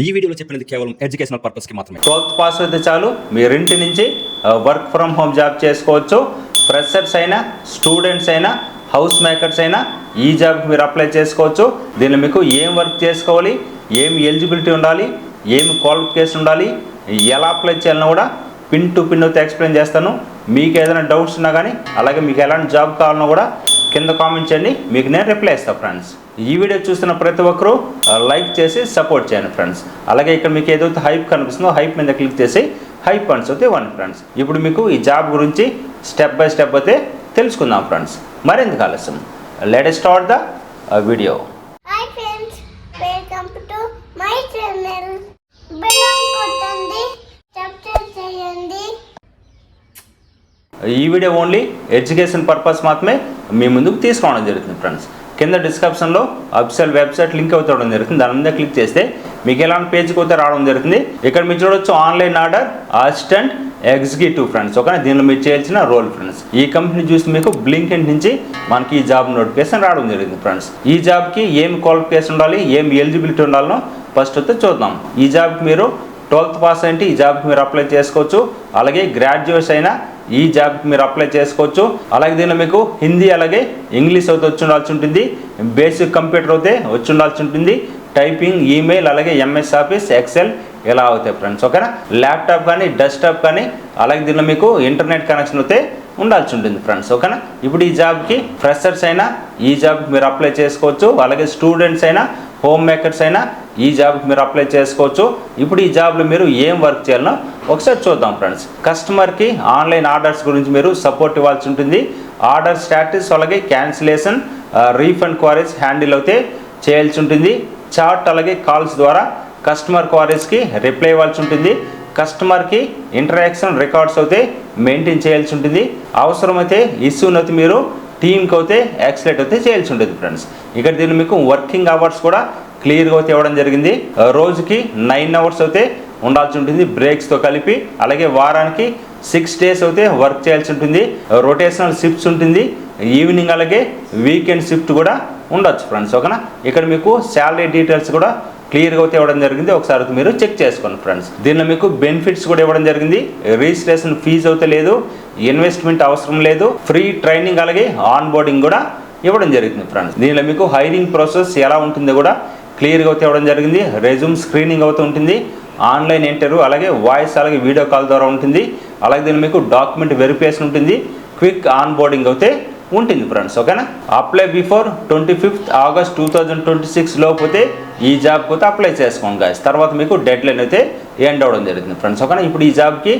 ఈ వీడియోలో చెప్పినది కేవలం ఎడ్యుకేషనల్ పర్పస్ కి మాత్రమే. 12th పాస్ అయితే చాలు మీరు ఇంటి నుంచి వర్క్ ఫ్రమ్ హోమ్ జాబ్ చేసుకోవచ్చు. ఫ్రెషర్స్ అయినా స్టూడెంట్స్ అయినా హౌస్ మేకర్స్ అయినా ఈ జాబ్కి మీరు అప్లై చేసుకోవచ్చు. దీనిలో మీకు ఏం వర్క్ చేసుకోవాలి, ఏం ఎలిజిబిలిటీ ఉండాలి, ఏం క్వాలిఫికేషన్ ఉండాలి, ఎలా అప్లై చేయాలన్నా కూడా పిన్ టు పిన్ అయితే ఎక్స్ప్లెయిన్ చేస్తాను. మీకు ఏదైనా డౌట్స్ ఉన్నా కానీ అలాగే మీకు ఎలాంటి జాబ్ కావాలన్నా కూడా కింద కామెంట్ చేయండి, మీకు నేను రిప్లై ఇస్తాను ఫ్రెండ్స్. ఈ వీడియో చూస్తున్న ప్రతి ఒక్కరూ లైక్ చేసి సపోర్ట్ చేయండి ఫ్రెండ్స్. అలాగే ఇక్కడ మీకు ఏదైతే హైప్ కనిపిస్తుందో హైప్ మీద క్లిక్ చేసి హైప్ పాయింట్స్ అయితే ఇవ్వండి ఫ్రెండ్స్. ఇప్పుడు మీకు ఈ జాబ్ గురించి స్టెప్ బై స్టెప్ అయితే తెలుసుకుందాం ఫ్రెండ్స్. మరెందుకు ఆలస్యం, let us start the video. Hi friends, welcome to my channel. Bell కొట్టండి, సబ్స్క్రైబ్ చేయండి. ఈ వీడియో ఓన్లీ ఎడ్యుకేషన్ పర్పస్ మాత్రమే మీ ముందుకు తీసుకోవడం జరుగుతుంది ఫ్రెండ్స్. కింద డిస్క్రిప్షన్లో అఫీషియల్ వెబ్సైట్ లింక్ అవుతాడం జరుగుతుంది. దాని మీద క్లిక్ చేస్తే మీకు ఎలాంటి పేజ్కి అయితే రావడం జరుగుతుంది. ఇక్కడ మీరు చూడొచ్చు online order assistant executive friends. Okay, దీనిలో మీరు చేయాల్సిన రోల్ ఫ్రెండ్స్. ఈ కంపెనీ చూసి మీకు బ్లింకింగ్ నుంచి మనకి ఈ జాబ్ నోటిఫికేషన్ రావడం జరిగింది ఫ్రెండ్స్. ఈ జాబ్కి ఏం క్వాలిఫికేషన్ ఉండాలి, ఏం ఎలిజిబిలిటీ ఉండాలనో ఫస్ట్ అయితే చూద్దాం. ఈ జాబ్కి మీరు 12th పాస్ అంటే ఈ జాబ్కి మీరు అప్లై చేసుకోవచ్చు. అలాగే గ్రాడ్యుయేట్స్ అయినా ఈ జాబ్కి మీరు అప్లై చేసుకోవచ్చు. అలాగే దీనిలో మీకు హిందీ అలాగే ఇంగ్లీష్ అయితే వచ్చి ఉండాల్సి ఉంటుంది. బేసిక్ కంప్యూటర్ అయితే వచ్చి ఉండాల్సి ఉంటుంది. టైపింగ్, ఈమెయిల్ అలాగే ఎంఎస్ ఆఫీస్, ఎక్సెల్ ఇలా అవుతాయి ఫ్రెండ్స్. ఓకేనా, ల్యాప్టాప్ కానీ డెస్క్టాప్ కానీ అలాగే దీనిలో మీకు ఇంటర్నెట్ కనెక్షన్ అయితే ఉండాల్సి ఉంటుంది ఫ్రెండ్స్. ఓకేనా, ఇప్పుడు ఈ జాబ్కి ఫ్రెషర్స్ అయినా ఈ జాబ్కి మీరు అప్లై చేసుకోవచ్చు. అలాగే స్టూడెంట్స్ అయినా హోమ్ మేకర్స్ అయినా ఈ జాబ్కి మీరు అప్లై చేసుకోవచ్చు. ఇప్పుడు ఈ జాబ్లో మీరు ఏం వర్క్ చేయాలనో ఒకసారి చూద్దాం ఫ్రెండ్స్. కస్టమర్కి ఆన్లైన్ ఆర్డర్స్ గురించి మీరు సపోర్ట్ ఇవ్వాల్సి ఉంటుంది. ఆర్డర్ స్టాటస్ అలాగే క్యాన్సిలేషన్, రీఫండ్ క్వారీస్ హ్యాండిల్ అయితే చేయాల్సి ఉంటుంది. చాట్ అలాగే కాల్స్ ద్వారా కస్టమర్ క్వారీస్కి రిప్లై ఇవ్వాల్సి ఉంటుంది. కస్టమర్కి ఇంటరాక్షన్ రికార్డ్స్ అయితే మెయింటైన్ చేయాల్సి ఉంటుంది. అవసరమైతే ఇష్యూని అయితే మీరు టీమ్కి అయితే ఎక్స్లెట్ అయితే చేయాల్సి ఉంటుంది ఫ్రెండ్స్. ఇక్కడ దీన్ని మీకు వర్కింగ్ అవర్స్ కూడా క్లియర్గా అయితే ఇవ్వడం జరిగింది. రోజుకి 9 అవర్స్ అయితే ఉండాల్సి ఉంటుంది బ్రేక్స్తో కలిపి. అలాగే వారానికి 6 డేస్ అయితే వర్క్ చేయాల్సి ఉంటుంది. రొటేషనల్ షిఫ్ట్స్ ఉంటుంది. ఈవినింగ్ అలాగే వీకెండ్ షిఫ్ట్ కూడా ఉండొచ్చు ఫ్రెండ్స్. ఓకేనా, ఇక్కడ మీకు శాలరీ డీటెయిల్స్ కూడా క్లియర్గా అయితే ఇవ్వడం జరిగింది. ఒకసారి మీరు చెక్ చేసుకోండి ఫ్రెండ్స్. దీనిలో మీకు బెనిఫిట్స్ కూడా ఇవ్వడం జరిగింది. రిజిస్ట్రేషన్ ఫీజు అయితే లేదు, ఇన్వెస్ట్మెంట్ అవసరం లేదు, ఫ్రీ ట్రైనింగ్ అలాగే ఆన్ బోర్డింగ్ కూడా ఇవ్వడం జరుగుతుంది ఫ్రెండ్స్. దీనిలో మీకు హైరింగ్ ప్రాసెస్ ఎలా ఉంటుందో కూడా క్లియర్గా అయితే ఇవ్వడం జరిగింది. రెజ్యూమ్ స్క్రీనింగ్ అవుతూ ఉంటుంది. ఆన్లైన్ ఇంటర్వ్యూ అలాగే వాయిస్ అలాగే వీడియో కాల్ ద్వారా ఉంటుంది. అలాగే దీనిలో మీకు డాక్యుమెంట్ వెరిఫికేషన్ ఉంటుంది. క్విక్ ఆన్ బోర్డింగ్ అయితే ఉంటుంది ఫ్రెండ్స్. ఓకేనా, అప్లై బిఫోర్ 25th ఆగస్ట్ 2026 లోపోతే ఈ జాబ్కి అయితే అప్లై చేసుకోండి గాయస్. తర్వాత మీకు డెడ్ లైన్ అయితే ఎండ్ అవ్వడం జరుగుతుంది ఫ్రెండ్స్. ఓకేనా, ఇప్పుడు ఈ జాబ్కి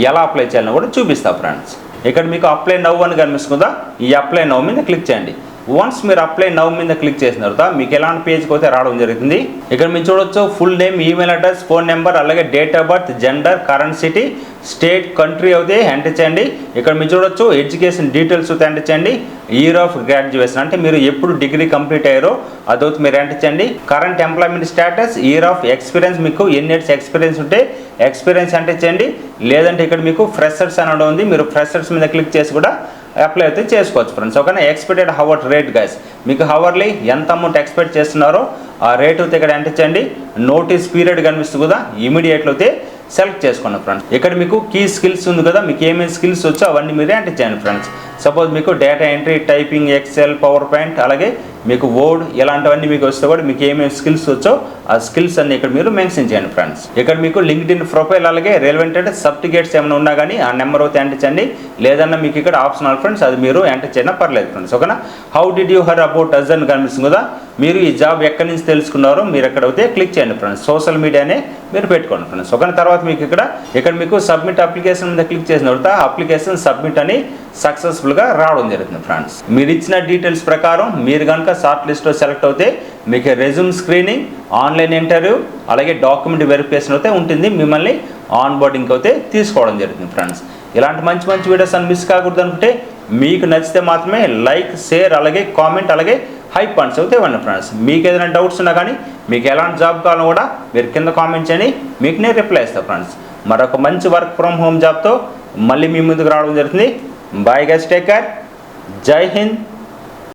ఎలా అప్లై చేయాలని కూడా చూపిస్తా ఫ్రెండ్స్. ఇక్కడ మీకు అప్లై నవ్ అని కనిపిస్తుందా, ఈ అప్లై నవ్ మీద క్లిక్ చేయండి. వన్స్ మీరు అప్లై నవ్ మీద క్లిక్ చేసిన తర్వాత మీకు ఎలాంటి పేజ్కి అయితే రావడం జరుగుతుంది. ఇక్కడ మీరు చూడొచ్చు full name, email address, phone number అలాగే date of birth, gender, current city, state, country అయితే ఎంటర్ చేయండి. ఇక్కడ మీరు చూడొచ్చు ఎడ్యుకేషన్ డీటెయిల్స్ అయితే ఎంటర్ చేయండి. ఇయర్ ఆఫ్ గ్రాడ్యుయేషన్ అంటే మీరు ఎప్పుడు డిగ్రీ కంప్లీట్ అయ్యారో అదైతే మీరు ఎంటర్ చేయండి. Current employment status, year of experience, మీకు ఎన్ని ఇయర్స్ ఎక్స్పీరియన్స్ ఉంటే ఎక్స్పీరియన్స్ ఎంటర్ చేయండి. లేదంటే ఇక్కడ మీకు ఫ్రెషర్స్ అనడం ఉంది, మీరు ఫ్రెషర్స్ మీద క్లిక్ చేసి కూడా అప్లై అయితే చేసుకోవచ్చు ఫ్రెండ్స్. ఓకేనా, ఎక్స్పెక్టెడ్ హవర్ రేట్ గైస్, మీకు హవర్లీ ఎంత అమౌంట్ ఎక్స్పెక్ట్ చేస్తున్నారో ఆ రేట్ అయితే ఇక్కడ ఎంటర్ చేయండి. నోటీస్ పీరియడ్ కనిపిస్తుంది కదా, ఇమీడియట్లో అయితే సెలెక్ట్ చేసుకోండి ఫ్రెండ్స్. ఇక్కడ మీకు కీ స్కిల్స్ ఉంది కదా, మీకు ఏమేమి స్కిల్స్ వచ్చో అవన్నీ మీరే ఎంటర్ చేయండి ఫ్రెండ్స్. సపోజ్ మీకు data entry, typing, Excel, PowerPoint అలాగే మీకు వర్డ్ ఇలాంటివన్నీ మీకు వస్తే కూడా మీకు ఏమేమి స్కిల్స్ వచ్చో ఆ స్కిల్స్ అన్ని ఇక్కడ మీరు మెన్షన్ చేయండి ఫ్రెండ్స్. ఇక్కడ మీకు లింక్డ్ఇన్ ప్రొఫైల్ అలాగే రిలవెంటెడ్ సర్టిఫికేట్స్ ఏమైనా ఉన్నా కానీ ఆ నెంబర్ అయితే ఎంటర్ చేయండి. లేదన్నా మీకు ఇక్కడ ఆప్షనల్ ఫ్రెండ్స్, అది మీరు ఎంటర్ చేయడం పర్లేదు ఫ్రెండ్స్. ఓకేనా, how did you hear about us అని కనిపిస్తుంది కదా, మీరు ఈ జాబ్ ఎక్కడి నుంచి తెలుసుకున్నారో మీరు ఎక్కడ అయితే క్లిక్ చేయండి ఫ్రెండ్స్. సోషల్ మీడియానే మీరు పెట్టుకోండి ఫ్రెండ్స్. ఓకే, తర్వాత మీకు ఇక్కడ మీకు సబ్మిట్ అప్లికేషన్ మీద క్లిక్ చేసిన తర్వాత అప్లికేషన్ సబ్మిట్ అని సక్సెస్ఫుల్గా రావడం జరుగుతుంది ఫ్రెండ్స్. మీరు ఇచ్చిన డీటెయిల్స్ ప్రకారం మీరు కనుక షార్ట్ లిస్ట్లో సెలెక్ట్ అవుతే మీకు రెజ్యూమ్ స్క్రీనింగ్, ఆన్లైన్ ఇంటర్వ్యూ అలాగే డాక్యుమెంట్ వెరిఫికేషన్ అయితే ఉంటుంది. మిమ్మల్ని ఆన్ బోర్డింగ్ అయితే తీసుకోవడం జరుగుతుంది ఫ్రెండ్స్. ఇలాంటి మంచి మంచి వీడియోస్ అని మిస్ కాకూడదు అనుకుంటే మీకు నచ్చితే మాత్రమే లైక్, షేర్ అలాగే కామెంట్ అలాగే హైప్ పాయింట్స్ అయితే ఇవ్వండి ఫ్రెండ్స్. మీకు ఏదైనా డౌట్స్ ఉన్నా కానీ మీకు ఎలాంటి జాబ్ కావాలో కూడా మీరు కింద కామెంట్ చేయండి, మీకు నేను రిప్లై ఇస్తాను ఫ్రెండ్స్. మరొక మంచి వర్క్ ఫ్రమ్ హోమ్ జాబ్తో మళ్ళీ మీ ముందుకు రావడం జరుగుతుంది. బాయ్ గైస్, టేక్ కేర్, జై హింద్.